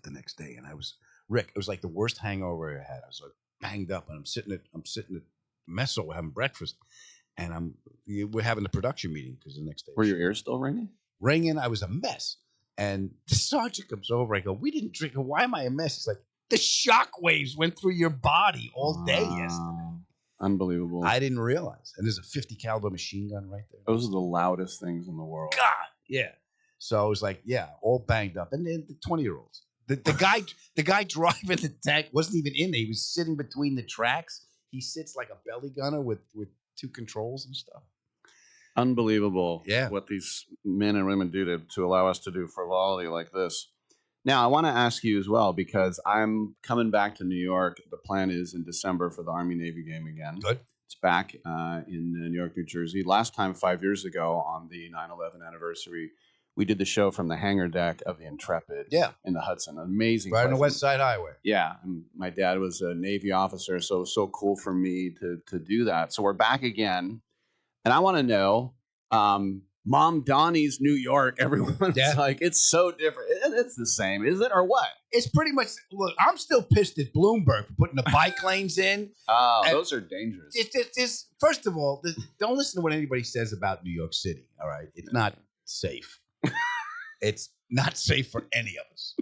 the next day, and I was Rick. It was like the worst hangover I had. I was like banged up, and I'm sitting at Meso, we're having breakfast, and we're having a production meeting because the next day. Were your ears still ringing? Ringing, I was a mess. And the sergeant comes over. I go, we didn't drink. Why am I a mess? He's like, the shock waves went through your body all day yesterday. Unbelievable. I didn't realize. And there's a 50 caliber machine gun right there. Those are the loudest things in the world. God, yeah. So I was like, yeah, all banged up. And then the 20-year-olds. The guy driving the tank wasn't even in there. He was sitting between the tracks. He sits like a belly gunner with two controls and stuff. Unbelievable. Yeah. What these men and women do to allow us to do frivolity like this. Now, I want to ask you as well, because I'm coming back to New York. The plan is in December for the Army-Navy game again. Good. It's back in New York, New Jersey. Last time, 5 years ago, on the 9/11 anniversary, we did the show from the hangar deck of the Intrepid in the Hudson. Amazing. Right on the West Side Highway. Yeah. And my dad was a Navy officer, so it was so cool for me to do that. So we're back again. And I want to know, Mom Donnie's New York, everyone's like, it's so different. It's the same, is it, or what? It's pretty much, look, I'm still pissed at Bloomberg for putting the bike lanes in. Oh, those are dangerous. It's first of all, don't listen to what anybody says about New York City, all right? It's not safe. It's not safe for any of us.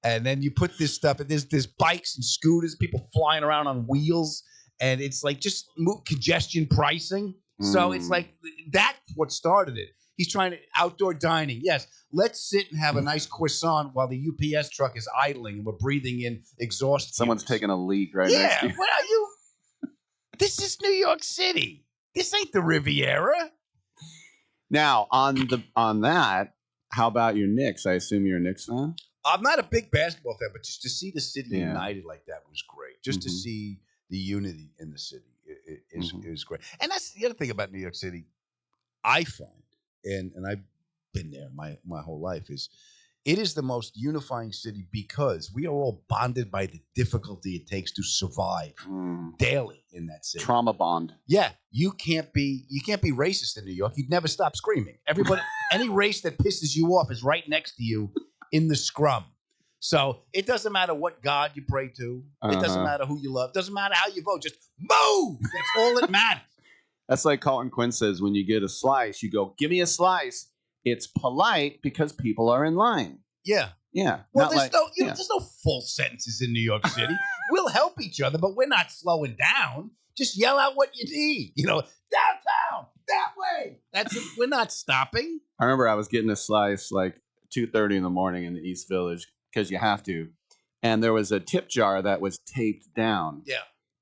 And then you put this stuff, and there's bikes and scooters, people flying around on wheels, and it's like just congestion pricing. So it's like that's what started it. He's trying to outdoor dining. Yes, let's sit and have a nice croissant while the UPS truck is idling and we're breathing in exhaust. Someone's taking a leak right next to you. What are you? This is New York City. This ain't the Riviera. Now, on that, how about your Knicks? I assume you're a Knicks fan? I'm not a big basketball fan, but just to see the city united like that was great. Just to see the unity in the city is great. And that's the other thing about New York City, I find, and I've been there my whole life, is it is the most unifying city because we are all bonded by the difficulty it takes to survive daily in that city. Trauma bond. Yeah, you can't be racist in New York. You'd never stop screaming. Everybody, any race that pisses you off is right next to you in the scrum. So it doesn't matter what God you pray to. It doesn't matter who you love. It doesn't matter how you vote. Just move. That's all that matters. That's like Carlton Quinn says, when you get a slice, you go, give me a slice. It's polite because people are in line. Yeah. Yeah. Well, there's no full sentences in New York City. We'll help each other, but we're not slowing down. Just yell out what you need. Downtown, that way. That's it. We're not stopping. I remember I was getting a slice like 2:30 in the morning in the East Village, because you have to. And there was a tip jar that was taped down. Yeah.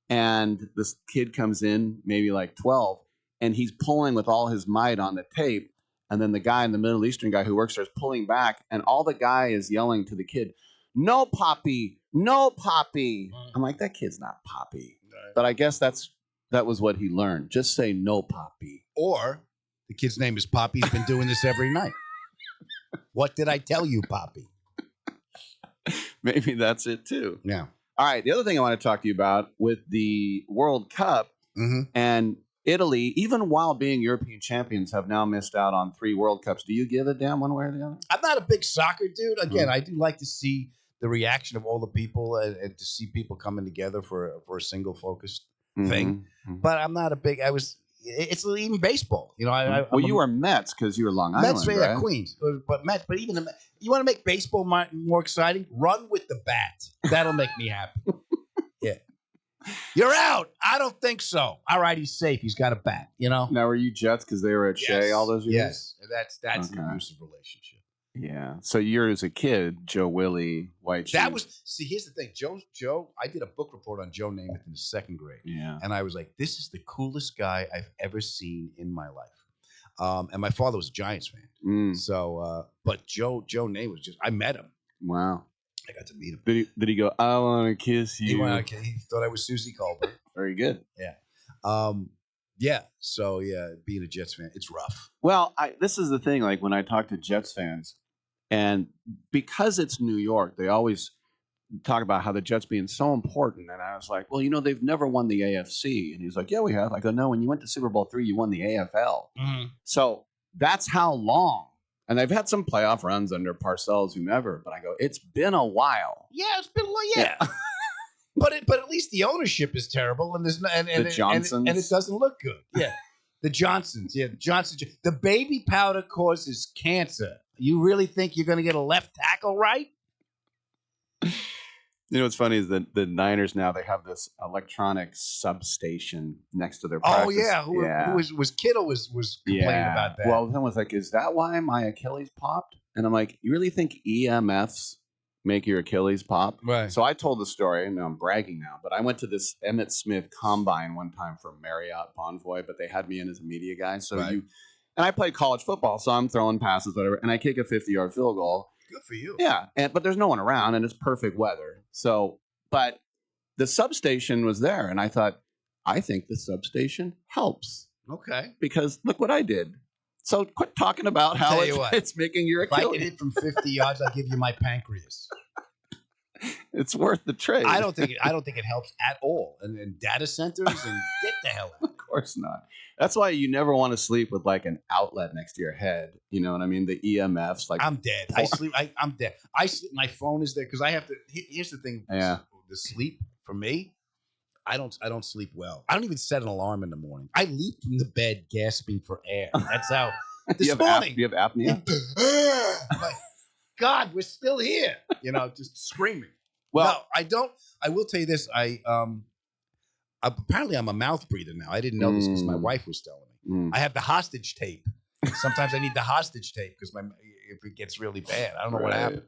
And this kid comes in, maybe like 12, and he's pulling with all his might on the tape. And then the guy, the Middle Eastern guy who works there, is pulling back. And all the guy is yelling to the kid, no, Poppy, no, Poppy. I'm like, that kid's not Poppy. Right. But I guess that was what he learned. Just say no, Poppy. Or the kid's name is Poppy. He's been doing this every night. What did I tell you, Poppy? Maybe that's it too. Yeah. All right. The other thing I want to talk to you about with the World Cup and Italy, even while being European champions, have now missed out on 3 World Cups. Do you give a damn one way or the other? I'm not a big soccer dude. Again, I do like to see the reaction of all the people and to see people coming together for a single focused thing. But I'm not a big. It's even baseball. You are Mets because you're Long Island, Mets, right? Queens, but Mets. But even you want to make baseball more exciting? Run with the bat. That'll make me happy. Yeah, you're out. I don't think so. All right, he's safe. He's got a bat. Now, were you Jets because they were at Shea all those years? Yes, that's an abusive relationship. Yeah. So you're as a kid, Joe Willie, White Shoes. Here's the thing, Joe. I did a book report on Joe Namath in the 2nd grade. Yeah. And I was like, this is the coolest guy I've ever seen in my life. And my father was a Giants fan. So, but Joe Namath was I met him. Wow. I got to meet him. Did he go, I want to kiss you? He thought I was Susie Colbert. Very good. Yeah. Yeah. So, being a Jets fan, it's rough. Well, this is the thing. Like when I talk to Jets fans, and because it's New York, they always talk about how the Jets being so important. And I was like, well, they've never won the AFC. And he's like, yeah, we have. I go, no, when you went to Super Bowl III, you won the AFL. So that's how long And they've had some playoff runs under Parcells, whomever. But I go, it's been a while. Yeah, it's been yeah. But at least the ownership is terrible, and there's no, and The Johnsons. and it doesn't look good. Yeah, the Johnsons. Yeah, the Johnsons. The baby powder causes cancer. You really think you're going to get a left tackle right? You know what's funny is that the Niners now they have this electronic substation next to their practice. Oh yeah, who was Kittle was complaining about that. Well, someone was like, "Is that why my Achilles popped?" And I'm like, "You really think EMFs make your Achilles pop?" Right. So I told the story, and I'm bragging now, but I went to this Emmitt Smith combine one time for Marriott Bonvoy, but they had me in as a media guy. So Right. and I played college football, so I'm throwing passes, whatever, and I kick a 50-yard field goal. Good for you. Yeah, but there's no one around, and it's perfect weather. So, but the substation was there, and I thought, I think the substation helps Okay. because look what I did. So quit talking about how it's making your If I Achilles. can hit from 50 yards, I'll give you my pancreas. It's worth the trade. I don't think it helps at all. And data centers and get the hell out. Of course not. That's why you never want to sleep with like an outlet next to your head. You know what I mean? The EMFs. Like I'm dead. I'm dead. I sleep. My phone is there because I have to. Here's the thing. Yeah. The sleep for me, I don't sleep well. I don't even set an alarm in the morning. I leap from the bed gasping for air. That's how. This morning. Do you have apnea? Like, God, we're still here. You know, just screaming. Well, no, I don't. I will tell you this. Apparently I'm a mouth breather now. I didn't know this because my wife was telling me. I have the hostage tape. Sometimes I need the hostage tape because if it gets really bad, I don't know what happened.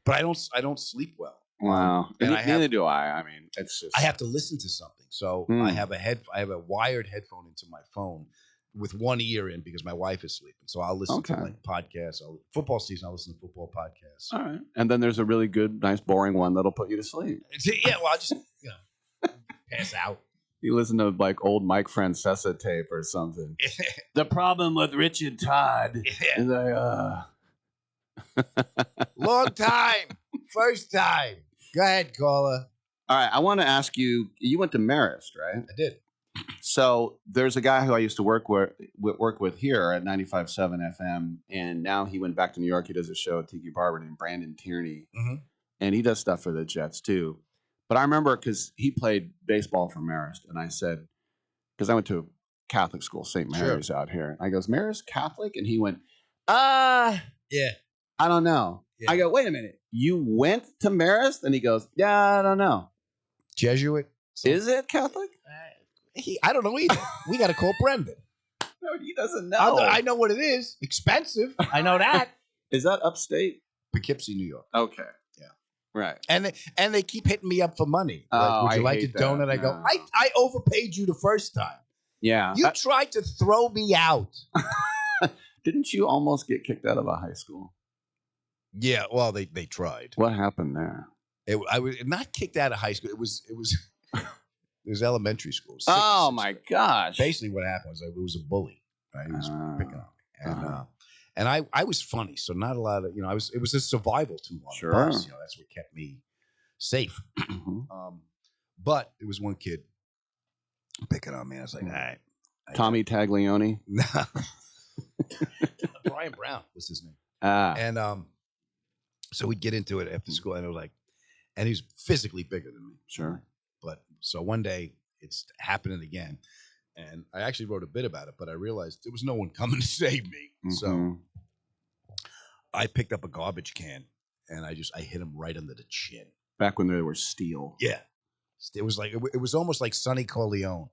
But I don't sleep well. Wow. And neither do I. I mean, it's just I have to listen to something. So I have a wired headphone into my phone with one ear in because my wife is sleeping. So I'll listen to like podcasts. Football season, I'll listen to football podcasts. All right. And then there's a really good, nice, boring one that'll put you to sleep. Yeah, well, I'll just pass out. You listen to like old Mike Francesa tape or something. The problem with Richard Todd is long time. First time. Go ahead, caller. All right. I want to ask you, you went to Marist, right? I did. So there's a guy who I used to work with here at 95.7 FM, and now he went back to New York. He does a show at Tiki Barber named Brandon Tierney, and he does stuff for the Jets too. But I remember because he played baseball for Marist, and I said, because I went to Catholic school, St. Mary's out here. I goes, Marist Catholic? And he went, yeah, I don't know. Yeah. I go, wait a minute, you went to Marist? And he goes, yeah, I don't know. Jesuit? Is it Catholic? I don't know either. We got to call Brendan. No, he doesn't know. I know what it is. Expensive. I know that. Is that upstate? Poughkeepsie, New York. Okay. Yeah. Right. And they keep hitting me up for money. Like, would you like a donut? I go, I overpaid you the first time. Yeah. You tried to throw me out. Didn't you almost get kicked out of a high school? Yeah. Well, they tried. What happened there? I was not kicked out of high school. It was elementary school. My gosh! Basically, what happened was it was a bully. Right? He was picking on me, and I was funny, so not a lot of it was a survival tool on the bus. That's what kept me safe. But there was one kid picking on me. I was like, all right, Tommy Taglioni. Brian Brown was his name. And so we'd get into it after school, and it was like, and he's physically bigger than me. Sure. But so one day it's happening again, and I actually wrote a bit about it, but I realized there was no one coming to save me. So I picked up a garbage can and I hit him right under the chin. Back when there was steel. Yeah. It was like, it was almost like Sonny Corleone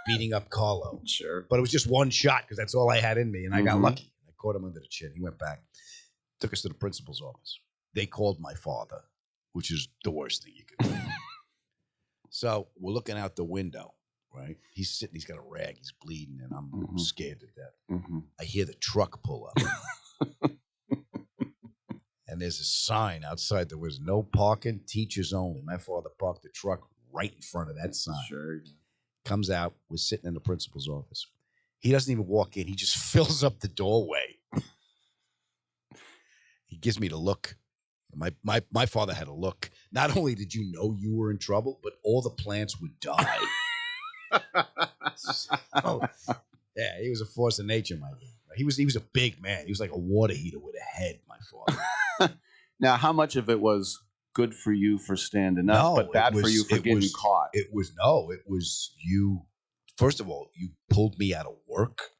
beating up Carlo. Sure. But it was just one shot because that's all I had in me, and I got lucky. I caught him under the chin. He went back, took us to the principal's office. They called my father, which is the worst thing you could do. So we're looking out the window, right? He's sitting, he's got a rag, he's bleeding, and I'm scared to death. I hear the truck pull up. And there's a sign outside. There was no parking, teachers only. My father parked the truck right in front of that sign. Sure. Comes out, we're sitting in the principal's office. He doesn't even walk in. He just fills up the doorway. He gives me the look. My father had a look. Not only did you know you were in trouble, but all the plants would die. So, yeah, he was a force of nature, my guy. He was a big man. He was like a water heater with a head, my father. Now, how much of it was good for you for standing up, but bad for you for getting caught? It was you. First of all, you pulled me out of work.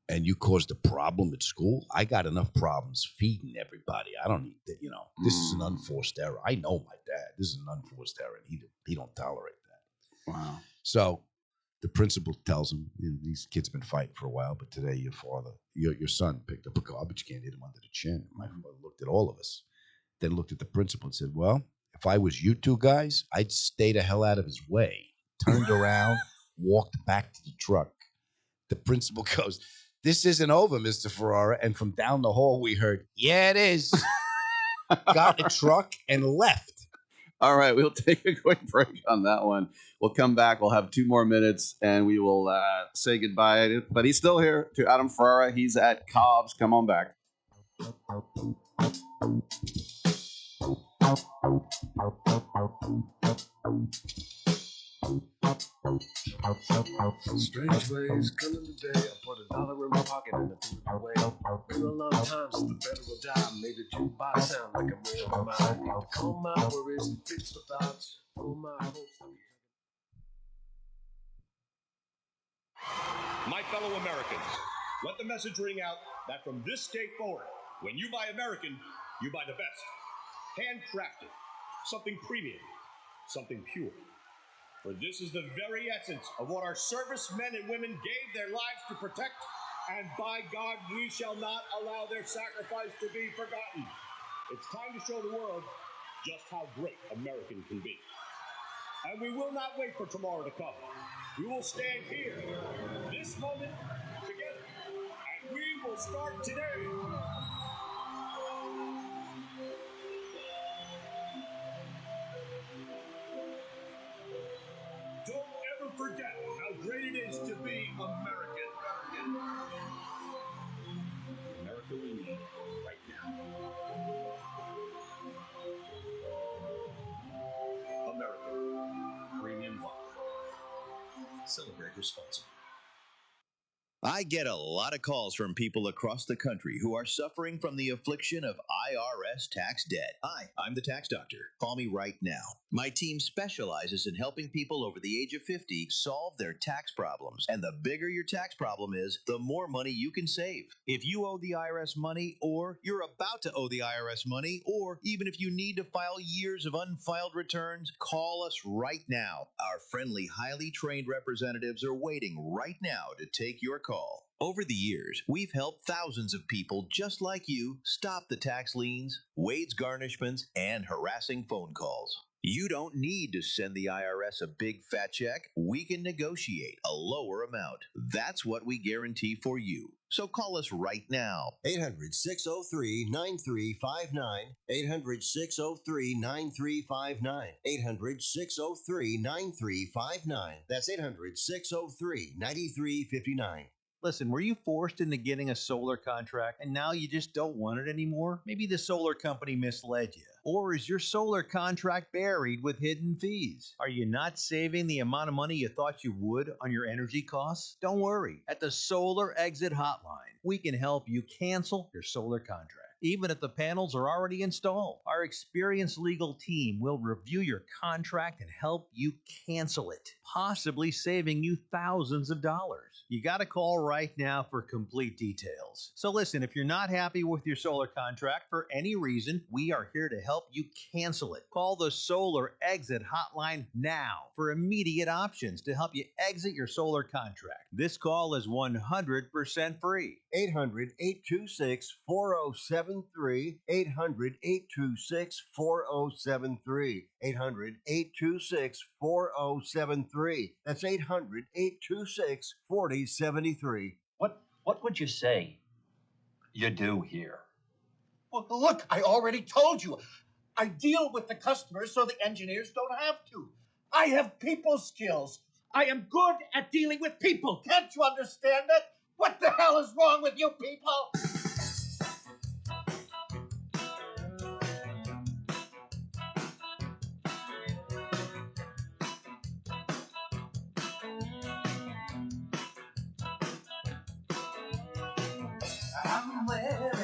And you caused a problem at school. I got enough problems feeding everybody. I don't need that. This is an unforced error. I know my dad. This is an unforced error, and he don't tolerate that. Wow. So the principal tells him, these kids have been fighting for a while, but today your son picked up a garbage can, hit him under the chin. My father looked at all of us, then looked at the principal and said, well, if I was you two guys, I'd stay the hell out of his way. Turned around, walked back to the truck. The principal goes, this isn't over, Mr. Ferrara. And from down the hall, we heard, yeah, it is. Got a truck and left. All right, we'll take a quick break on that one. We'll come back. We'll have 2 more minutes, and we will say goodbye. But he's still here to Adam Ferrara. He's at Cobb's. Come on back. Strange ways coming today. I put $1 in my pocket and I threw it away. Been a long time since the federal dime made the jukebox sound like a real mind. Calm my worries, fix the thoughts, pull my hopes. My fellow Americans, let the message ring out that from this day forward, when you buy American, you buy the best. Handcrafted, something premium, something pure. For this is the very essence of what our servicemen and women gave their lives to protect, and by God, we shall not allow their sacrifice to be forgotten. It's time to show the world just how great American can be. And we will not wait for tomorrow to come. We will stand here, this moment, together, and we will start today. Don't ever forget how great it is to be American. America we need right now. America. Premium vodka. Celebrate responsibly. I get a lot of calls from people across the country who are suffering from the affliction of IRS tax debt. Hi, I'm the tax doctor. Call me right now. My team specializes in helping people over the age of 50 solve their tax problems. And the bigger your tax problem is, the more money you can save. If you owe the IRS money, or you're about to owe the IRS money, or even if you need to file years of unfiled returns, call us right now. Our friendly, highly trained representatives are waiting right now to take your call. Over the years, we've helped thousands of people just like you stop the tax liens, wage garnishments, and harassing phone calls. You don't need to send the IRS a big fat check. We can negotiate a lower amount. That's what we guarantee for you. So call us right now. 800-603-9359. 800-603-9359. 800-603-9359. That's 800-603-9359. Listen, were you forced into getting a solar contract and now you just don't want it anymore? Maybe the solar company misled you. Or is your solar contract buried with hidden fees? Are you not saving the amount of money you thought you would on your energy costs? Don't worry. At the Solar Exit Hotline, we can help you cancel your solar contract, even if the panels are already installed. Our experienced legal team will review your contract and help you cancel it, possibly saving you thousands of dollars. You got to call right now for complete details. So listen, if you're not happy with your solar contract for any reason, we are here to help you cancel it. Call the Solar Exit Hotline now for immediate options to help you exit your solar contract. This call is 100% free. 800-826-4073. 800-826-4073. 800-826-4073. That's 800-826-4073. What would you say you do here? Well, look, I already told you. I deal with the customers so the engineers don't have to. I have people skills. I am good at dealing with people. Can't you understand that? What the hell is wrong with you people? Somewhere